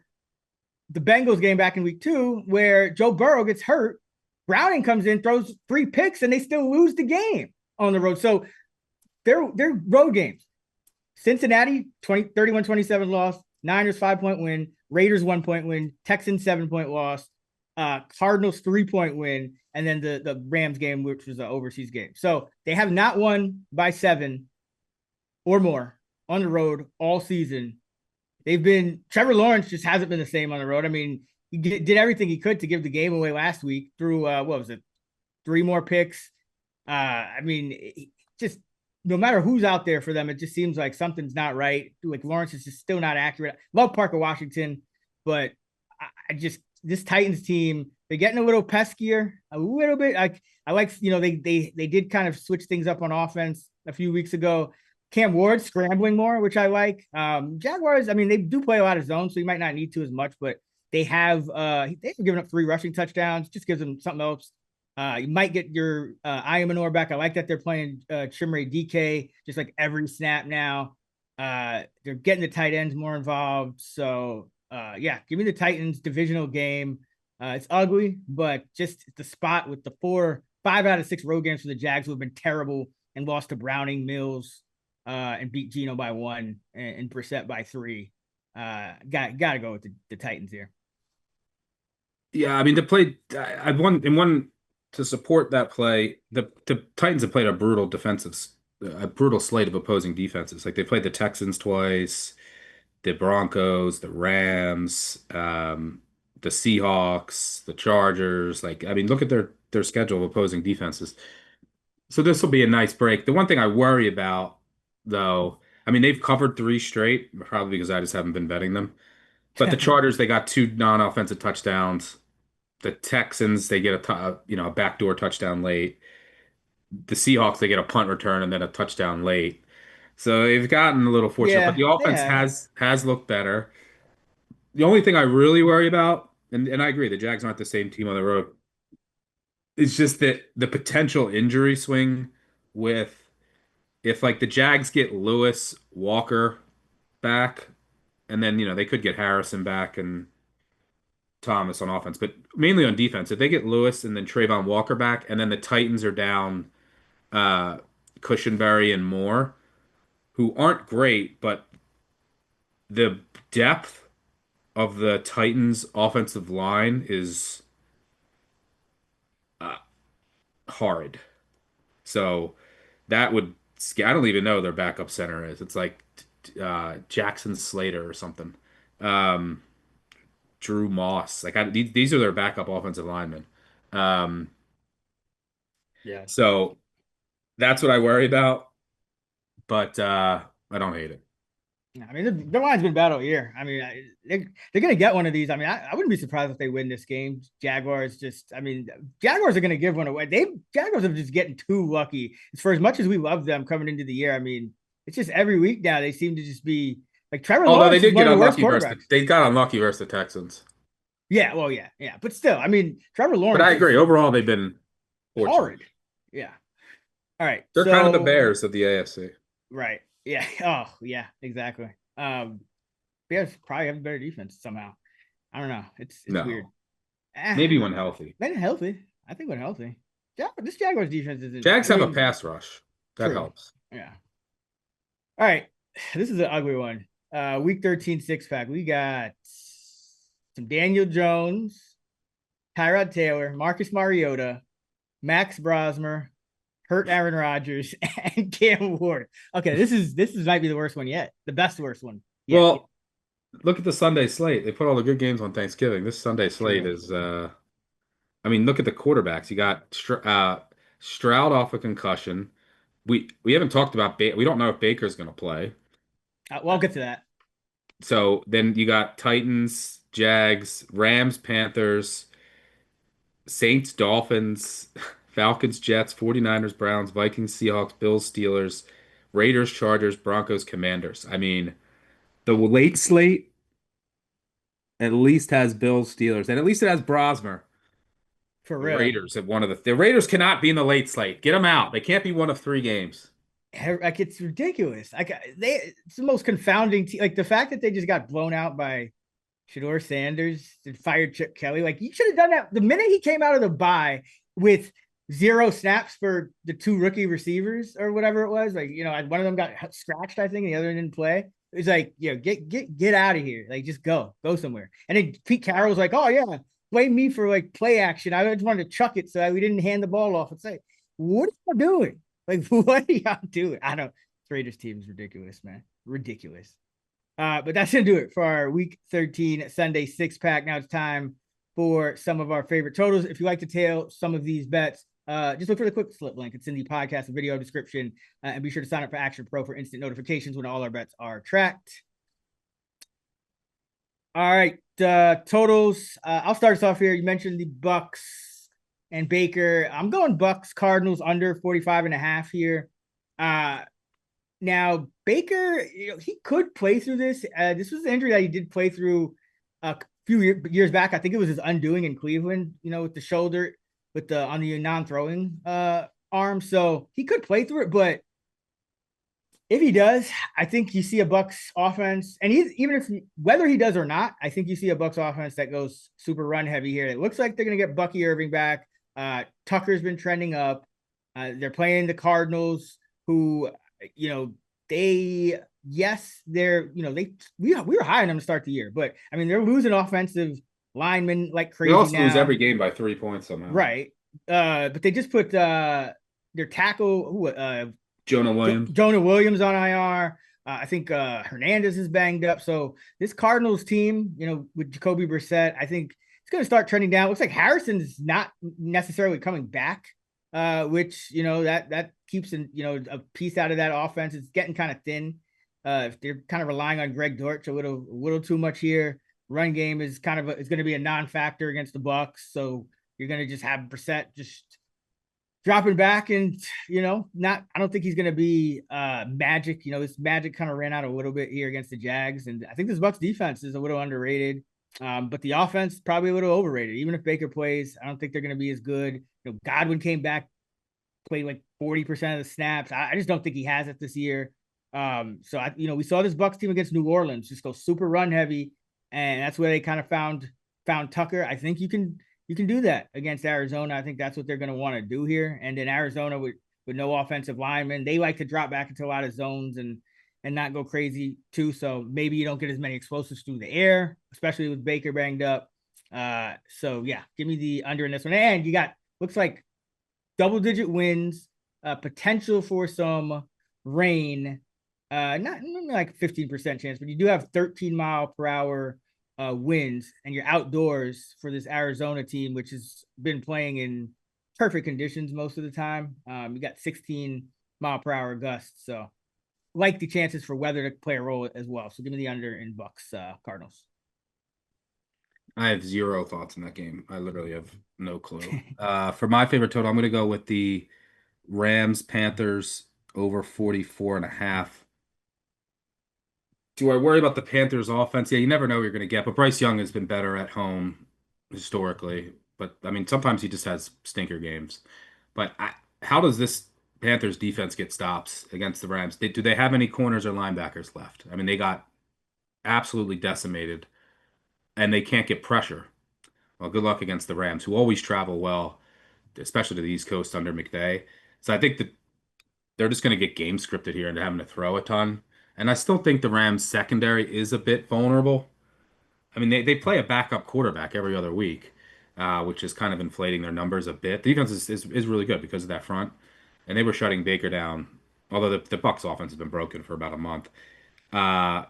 the Bengals game back in week 2, where Joe Burrow gets hurt, Browning comes in, throws 3 picks, and they still lose the game on the road. So they're road games. Cincinnati 31-27 loss, Niners 5-point win, Raiders 1-point win, Texans 7-point loss, Cardinals 3-point win, and then the Rams game, which was an overseas game. So they have not won by 7 or more on the road all season. Trevor Lawrence just hasn't been the same on the road. I mean, he did everything he could to give the game away last week through what was it, 3 more picks. I mean, just no matter who's out there for them, it just seems like something's not right. Like Lawrence is just still not accurate. Love Parker Washington, but I just this Titans team, they're getting a little peskier, a little bit. I like they did kind of switch things up on offense a few weeks ago. Cam Ward scrambling more, which I like. Jaguars, I mean, they do play a lot of zones, so you might not need to as much, but they've given up 3 rushing touchdowns, just gives them something else. You might get your Ayamanor back. I like that they're playing Chimere DK just like every snap now. They're getting the tight ends more involved. So yeah, give me the Titans divisional game. It's ugly, but just the spot with the 5 out of 6 road games for the Jags who have been terrible and lost to Browning, Mills, and beat Geno by 1 and Brissett by 3. Got to go with the Titans here. Yeah, I mean to play, I won to support that play. The Titans have played a brutal slate of opposing defenses. Like they played the Texans twice, the Broncos, the Rams, the Seahawks, the Chargers. Like I mean, look at their schedule of opposing defenses. So this will be a nice break. The one thing I worry about, though, I mean they've covered 3 straight, probably because I just haven't been betting them. But the Chargers, they got 2 non-offensive touchdowns. The Texans, they get a backdoor touchdown late. The Seahawks, they get a punt return and then a touchdown late. So they've gotten a little fortunate, but Yeah, the they offense have. has looked better. The only thing I really worry about, and I agree, the Jags aren't the same team on the road, is just that the potential injury swing with if like the Jags get Lewis, Walker back, and then they could get Harrison back, and Thomas on offense, but mainly on defense. If they get Lewis and then Trayvon Walker back, and then the Titans are down uh, Cushenberry and Moore, who aren't great, but the depth of the Titans' offensive line is uh, horrid. So that would I don't even know who their backup center is. It's like Jackson Slater or something. Um, Drew Moss. These are their backup offensive linemen. Um, Yeah. so that's what I worry about, but I don't hate it. I mean, the line's been bad all year. I mean, they're going to get one of these. I mean, I wouldn't be surprised if they win this game. Jaguars Jaguars are going to give one away. Jaguars are just getting too lucky. It's for as much as we love them coming into the year. I mean, it's just every week now they seem to just be like Trevor Although they Lawrence did is one get of the worst unlucky quarterbacks. they got unlucky versus the Texans. Yeah, well, yeah. But still, I mean, Trevor Lawrence. But I agree. Overall, they've been fortunate. Horrid. Yeah. All right. They're kind of the Bears of the AFC. Right. Yeah. Oh, yeah, exactly. Bears probably have a better defense somehow. I don't know. It's weird. Maybe when healthy. When healthy. I think when healthy. This Jaguars defense isn't. Jags have a pass rush. That helps. Yeah. All right. This is an ugly one. Week 13 6-pack. We got some Daniel Jones, Tyrod Taylor, Marcus Mariota, Max Brosmer, hurt Aaron Rodgers, and Cam Ward. Okay, this might be the worst one yet. The best worst one. Yet. Well, look at the Sunday slate. They put all the good games on Thanksgiving. This Sunday slate is I mean, look at the quarterbacks. You got Stroud off a concussion. We haven't talked about we don't know if Baker's going to play. Well, I'll get to that. So then you got Titans, Jags, Rams, Panthers, Saints, Dolphins, Falcons, Jets, 49ers, Browns, Vikings, Seahawks, Bills, Steelers, Raiders, Chargers, Broncos, Commanders. I mean, the late slate at least has Bills, Steelers, and at least it has Brosmer. For real. Raiders have the Raiders cannot be in the late slate. Get them out. They can't be one of 3 games. Like, it's ridiculous. It's the most confounding like the fact that they just got blown out by Shedeur Sanders and fired Chip Kelly. Like, you should have done that the minute he came out of the bye with 0 snaps for the 2 rookie receivers or whatever it was. Like, one of them got scratched, I think, and the other didn't play. It was like, get out of here. Like, just go somewhere. And then Pete Carroll's like, oh yeah, blame me for like play action. I just wanted to chuck it so we didn't hand the ball off. It's like, what are you doing? Like, what are y'all doing? I don't. Raiders team is ridiculous, man. Ridiculous. But that's gonna do it for our Week 13 Sunday 6-pack. Now it's time for some of our favorite totals. If you like to tail some of these bets, just look for the quick slip link. It's in the podcast and video description, and be sure to sign up for Action Pro for instant notifications when all our bets are tracked. All right, totals. I'll start us off here. You mentioned the Bucks and Baker. I'm going Bucks Cardinals under 45.5 here. Now Baker, he could play through this. This was an injury that he did play through a few years back. I think it was his undoing in Cleveland, with the shoulder, on the non-throwing arm. So he could play through it, but if he does, I think you see a Bucks offense, and whether he does or not, I think you see a Bucks offense that goes super run heavy here. It looks like they're going to get Bucky Irving back. Tucker's been trending up. They're playing the Cardinals, who, we were high on them to start the year, but I mean, they're losing offensive linemen like crazy. They also now. lose every game by 3 points somehow. Right. But they just put their tackle, Jonah Williams. Jonah Williams on IR. I think Hernandez is banged up. So this Cardinals team, with Jacoby Brissett, I think it's going to start trending down. It looks like Harrison's not necessarily coming back, which, that keeps a piece out of that offense. It's getting kind of thin. If they're kind of relying on Greg Dortch a little too much here. Run game is it's going to be a non-factor against the Bucks. So you're going to just have Brissett just dropping back, and I don't think he's going to be magic. This magic kind of ran out a little bit here against the Jags, and I think this Bucks defense is a little underrated. But the offense probably a little overrated. Even if Baker plays, I don't think they're going to be as good. Godwin came back, played like 40% of the snaps. I just don't think he has it this year. So we saw this Bucks team against New Orleans just go super run heavy, and that's where they kind of found found Tucker. I think you can do that against Arizona. I think that's what they're going to want to do here. And then Arizona with no offensive linemen, they like to drop back into a lot of zones and not go crazy too. So maybe you don't get as many explosives through the air, especially with Baker banged up. So yeah, give me the under in this one. And you got looks like double-digit wins, potential for some rain. Not like 15% chance, but you do have 13-mile-per-hour winds, and you're outdoors for this Arizona team, which has been playing in perfect conditions most of the time. You got 16-mile-per-hour gusts, so like the chances for weather to play a role as well. So give me the under in Bucks Cardinals. I have zero thoughts in that game. I literally have no clue. For my favorite total, I'm going to go with the Rams Panthers over 44.5. Do I worry about the Panthers offense? Yeah, you never know what you're going to get, but Bryce Young has been better at home historically. But I mean, sometimes he just has stinker games. But how does this Panthers defense get stops against the Rams? Do they have any corners or linebackers left? I mean, they got absolutely decimated, and they can't get pressure. Well, good luck against the Rams, who always travel well, especially to the East Coast under McVay. So I think that they're just going to get game scripted here and having to throw a ton. And I still think the Rams secondary is a bit vulnerable. I mean, they play a backup quarterback every other week, which is kind of inflating their numbers a bit. The defense is really good because of that front, and they were shutting Baker down. Although the Bucks offense has been broken for about a month, uh,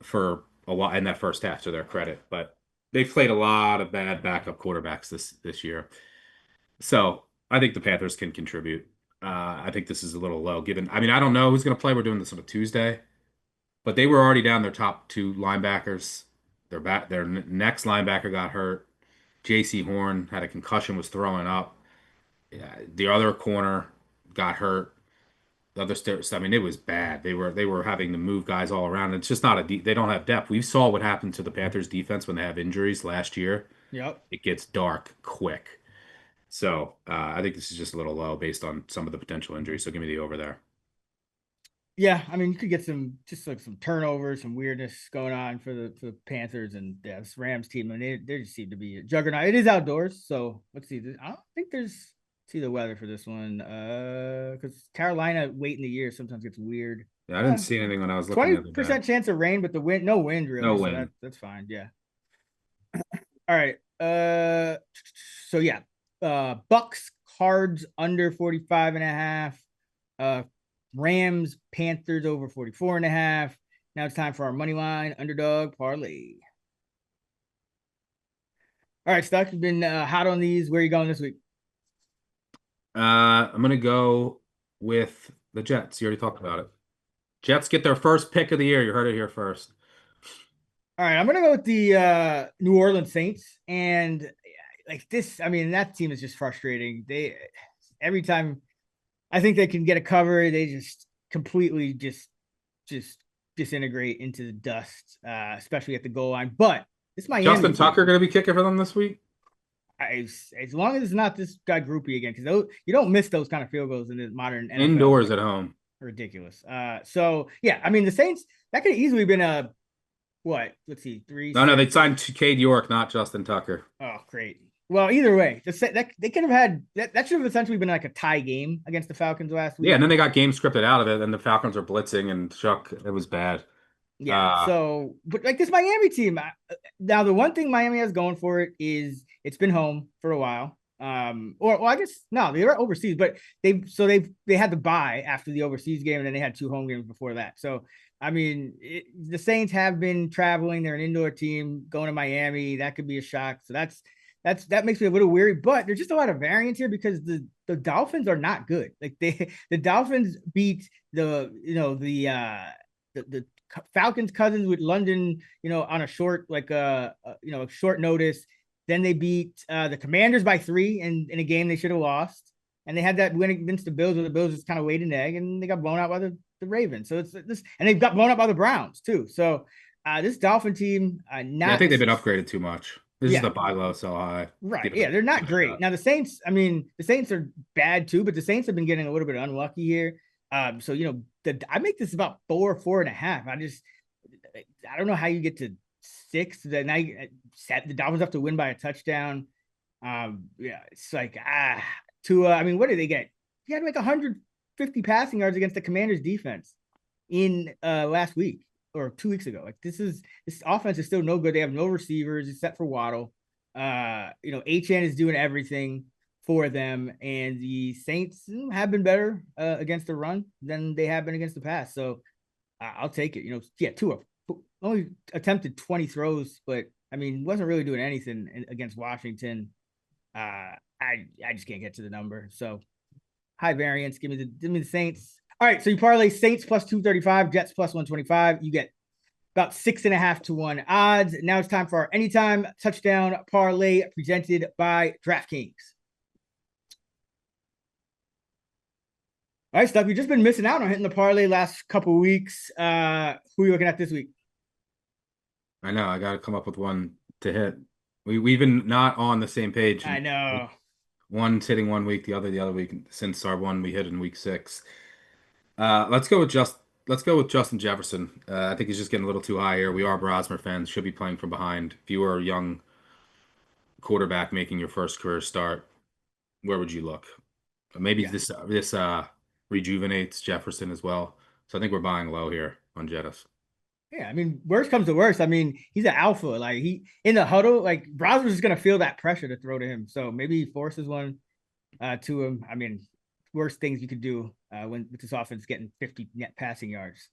for a while in that first half, to their credit. But they've played a lot of bad backup quarterbacks this year. So I think the Panthers can contribute. I think this is a little low given. I mean, I don't know who's going to play. We're doing this on a Tuesday, but they were already down their top two linebackers. Their next linebacker got hurt. J.C. Horn had a concussion, was throwing up. Yeah, the other corner got hurt. The other stairs. I mean, it was bad. They were having to move guys all around. It's just not they don't have depth. We saw what happened to the Panthers defense when they have injuries last year. Yep. It gets dark quick. So I think this is just a little low based on some of the potential injuries. So give me the over there. Yeah, I mean, you could get some turnovers, some weirdness going on for the Panthers and this Rams team. I mean, they just seem to be a juggernaut. It is outdoors, so let's see. I don't think there's see the weather for this one. Because Carolina late in the year sometimes gets weird. Yeah, I didn't see anything when I was looking the other 20% day. chance of rain, but no wind really. No So win. that's fine. Yeah. All right. So yeah. Bucks Cards under 45.5. Rams Panthers over 44.5. Now it's time for our money line underdog parlay. All right, Stuck, you've been hot on these. Where are you going this week? I'm gonna go with the Jets. You already talked about it. Jets get their first pick of the year. You heard it here first. All right, I'm gonna go with the New Orleans Saints. And like this, I mean, that team is just frustrating. They every time I think they can get a cover, they just completely just disintegrate into the dust, especially at the goal line. But this Miami Justin team, Tucker gonna be kicking for them this week. as long as it's not this guy Groupie again, because you don't miss those kind of field goals in the modern NFL. Indoors at home. Ridiculous. So yeah, I mean the Saints, that could have easily been a what? Let's see, three. No, they signed Cade York, not Justin Tucker. Oh, great. Well, either way, that they could have had that should have essentially been like a tie game against the Falcons last week. Yeah, and then they got game scripted out of it, and the Falcons were blitzing and Chuck. It was bad. Yeah. So, but like this Miami team, now the one thing Miami has going for it is it's been home for a while. Or I guess no, they were overseas, but they had to bye after the overseas game, and then they had 2 home games before that. So I mean, the Saints have been traveling. They're an indoor team going to Miami. That could be a shock. So that makes me a little weary. But there's just a lot of variance here because the Dolphins are not good. Like the Dolphins beat the Falcons cousins with London, on a short short notice. Then they beat the Commanders by 3 in a game they should have lost. And they had that win against the Bills where the Bills just kind of laid an egg, and they got blown out by the Ravens. So it's this, and they got blown up by the Browns too. So this Dolphin team, I think they've been upgraded too much. This is the buy low, sell high. Right. Yeah, they're not great. Now the Saints, I mean, the Saints are bad too, but the Saints have been getting a little bit unlucky here. So I make this about 4.5. I don't know how you get to 6. The night set the Dolphins have to win by a touchdown. Yeah, it's like Tua. I mean, what did they get? He had like 150 passing yards against the Commanders defense in last week or 2 weeks ago. Like this offense is still no good. They have no receivers except for Waddle. Achane is doing everything for them, and the Saints have been better against the run than they have been against the pass. So I'll take it. Tua only attempted 20 throws, but I mean, wasn't really doing anything against Washington. I just can't get to the number. So high variance. Give me the Saints. All right, so you parlay Saints plus 235, Jets plus 125. You get about 6.5 to 1 odds. Now it's time for our anytime touchdown parlay presented by DraftKings. All right, Stuck. You've just been missing out on hitting the parlay last couple of weeks. Who are you looking at this week? I know. I got to come up with one to hit. We've been not on the same page. I know. One's hitting 1 week, the other week since our one we hit in week 6. Let's go with Justin Jefferson. I think he's just getting a little too high here. We are Brosmer fans. Should be playing from behind. If you were a young quarterback making your first career start, where would you look? Maybe this rejuvenates Jefferson as well. So I think we're buying low here on Jettis. Yeah, I mean, worst comes to worst. I mean, he's an alpha. Like he in the huddle, like Brosmer's just gonna feel that pressure to throw to him. So maybe he forces one to him. I mean, worst things you could do when with this offense getting 50 net passing yards.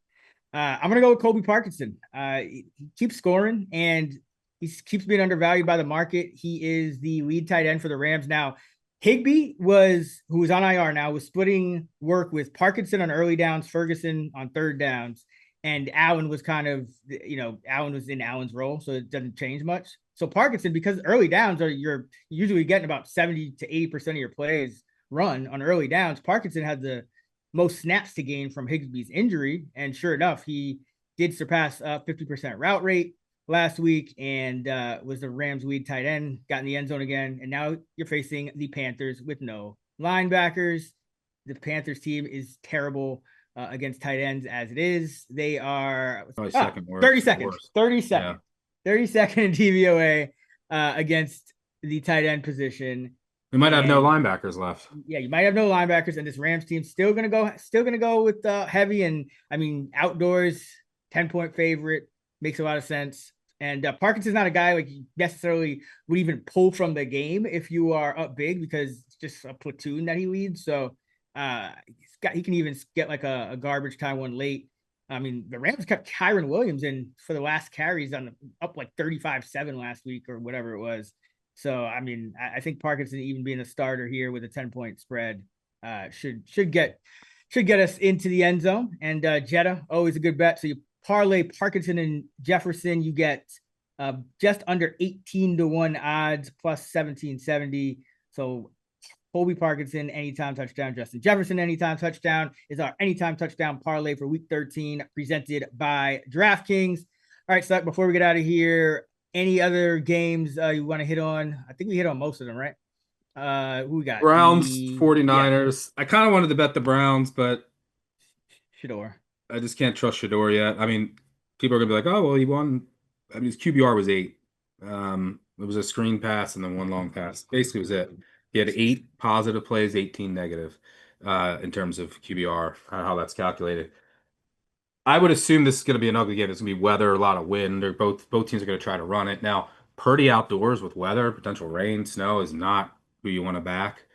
I'm gonna go with Colby Parkinson. He keeps scoring and he keeps being undervalued by the market. He is the lead tight end for the Rams now. Higbee who was on IR now, was splitting work with Parkinson on early downs, Ferguson on third downs, and Allen was Allen was in Allen's role, so it doesn't change much. So Parkinson, because early downs you're usually getting about 70 to 80% of your plays run on early downs. Parkinson had the most snaps to gain from Higbee's injury, and sure enough, he did surpass 50% route rate last week and was the Rams lead tight end, got in the end zone again, and now you're facing the Panthers with no linebackers. The Panthers team is terrible against tight ends as it is. They are 30 seconds. 30 seconds. Yeah. 30 second in DVOA against the tight end position. We might have no linebackers left. Yeah, you might have no linebackers, and this Rams team still gonna go with heavy. And I mean, outdoors, 10-point favorite makes a lot of sense. And Parkinson's not a guy like you necessarily would even pull from the game if you are up big, because it's just a platoon that he leads. So he can even get like a garbage time one late. I mean, the Rams kept Kyron Williams in for the last carries up like 35-7 last week or whatever it was. So I mean, I think Parkinson even being a starter here with a 10-point spread should get us into the end zone. And Jetta, always a good bet. So you parlay Parkinson and Jefferson, you get just under 18 to 1 odds plus 1770. So Colby Parkinson, anytime touchdown. Justin Jefferson, anytime touchdown is our anytime touchdown parlay for week 13, presented by DraftKings. All right, so before we get out of here, any other games you want to hit on? I think we hit on most of them, right? Who we got? Browns, 49ers. Yeah. I kind of wanted to bet the Browns, but Shador. I just can't trust Shador yet. I mean, people are gonna be like, "Oh, well, he won." I mean, his QBR was 8. It was a screen pass and then one long pass. Basically, was it. He had 8 positive plays, 18 negative, in terms of QBR, how that's calculated. I would assume this is going to be an ugly game. It's going to be weather, a lot of wind. Both teams are going to try to run it. Now, Purdy outdoors with weather, potential rain, snow is not who you want to back.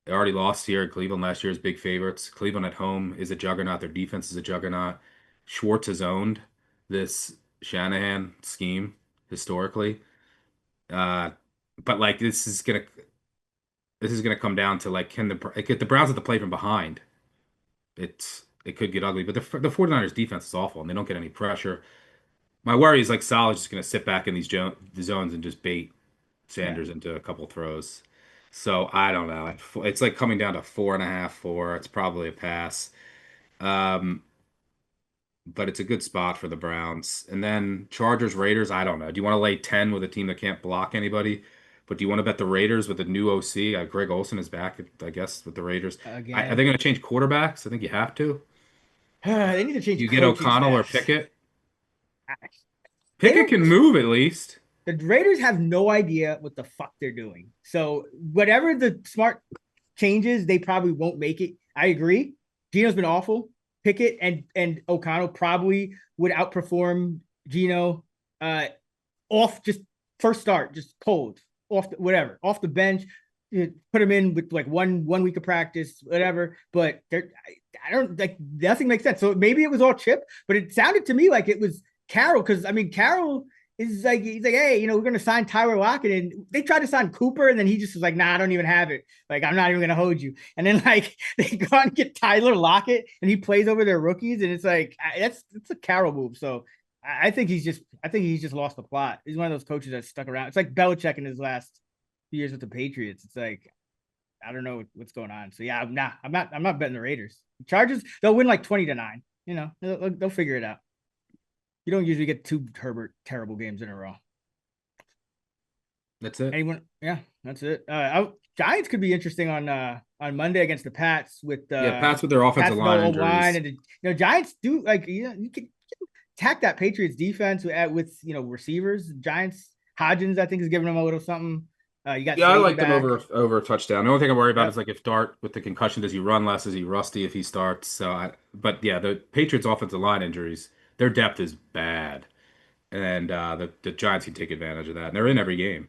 They already lost here. Cleveland last year is big favorites. Cleveland at home is a juggernaut. Their defense is a juggernaut. Schwartz has owned this Shanahan scheme historically. But like this is gonna come down to like can the Browns have to play from behind. It could get ugly, but the 49ers defense is awful and they don't get any pressure. My worry is like Saleh's just gonna sit back in these zones and just bait Sanders into a couple throws. So I don't know. It's like coming down to 4.5, 4. It's probably a pass. But it's a good spot for the Browns. And then Chargers, Raiders, I don't know. Do you want to lay 10 with a team that can't block anybody? But do you want to bet the Raiders with a new OC? Greg Olsen is back, I guess, with the Raiders. Are they going to change quarterbacks? I think you have to. They need to change. You get O'Connell or Pickett? Pickett can move at least. The Raiders have no idea what the fuck they're doing. So whatever the smart changes, they probably won't make it. I agree. Gino's been awful. Pickett and O'Connell probably would outperform Gino off just first start, just cold, off the bench. Put him in with like one week of practice, whatever. But I don't like nothing makes sense. So maybe it was all Chip, but it sounded to me like it was Carroll, because I mean Carroll is like, he's like, hey, we're gonna sign Tyler Lockett, and they tried to sign Cooper, and then he just was like, nah, I don't even have it. Like, I'm not even gonna hold you. And then like they go and get Tyler Lockett, and he plays over their rookies, and it's like it's a Carroll move. So I think he's just lost the plot. He's one of those coaches that stuck around. It's like Belichick in his last few years with the Patriots. It's like I don't know what's going on. So yeah, I'm not betting the Raiders. The Chargers, they'll win like 20-9. They'll figure it out. You don't usually get two Herbert terrible games in a row. That's it. Anyone? Yeah, that's it. Giants could be interesting on Monday against the Pats with Pats with their offensive line injuries. And Giants do like you can attack that Patriots defense with receivers. Giants Hodgins, I think, is giving them a little something. You got I like them over a touchdown. The only thing I'm worried about is like if Dart with the concussion, does he run less? Is he rusty if he starts? So, the Patriots offensive line injuries, their depth is bad, and the Giants can take advantage of that. And they're in every game.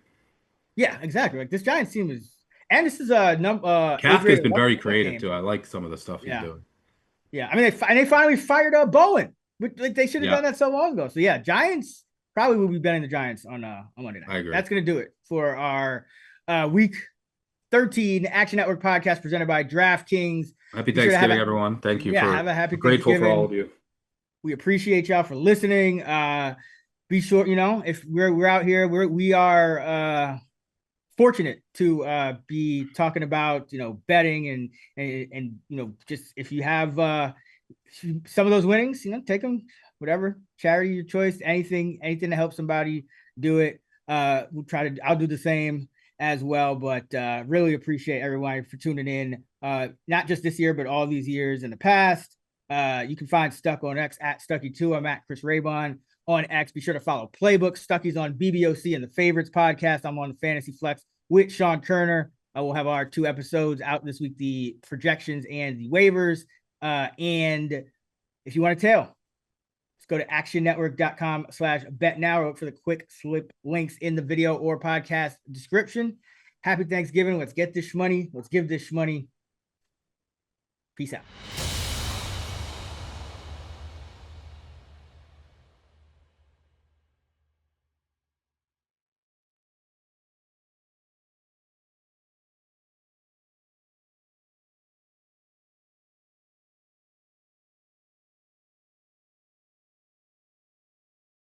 Yeah, exactly. Like this Giants team is, and this is Kafka's been very creative too. I like some of the stuff he's doing. Yeah, I mean, they finally fired Bowen. Like they should have done that so long ago. So yeah, Giants probably will be betting the Giants on Monday night. I agree. That's gonna do it for our Week 13 Action Network podcast presented by DraftKings. Happy Thanksgiving, everyone. Thank you. Have a happy grateful Thanksgiving. For all of you. We appreciate y'all for listening. Be sure, if we're out here, we are fortunate to be talking about betting and just if you have some of those winnings, take them, whatever charity your choice, anything to help somebody, do it. I'll do the same as well, but really appreciate everyone for tuning in, not just this year but all these years in the past. You can find Stuck on X at Stuckey2. I'm at Chris Raybon on X. Be sure to follow Playbook. Stuckey's on BBOC and the Favorites podcast. I'm on the Fantasy Flex with Sean Kerner. We'll have our 2 episodes out this week, the projections and the waivers. And if you want to tail, let's go to actionnetwork.com/bet now. Look for the quick slip links in the video or podcast description. Happy Thanksgiving. Let's get this money. Let's give this money. Peace out.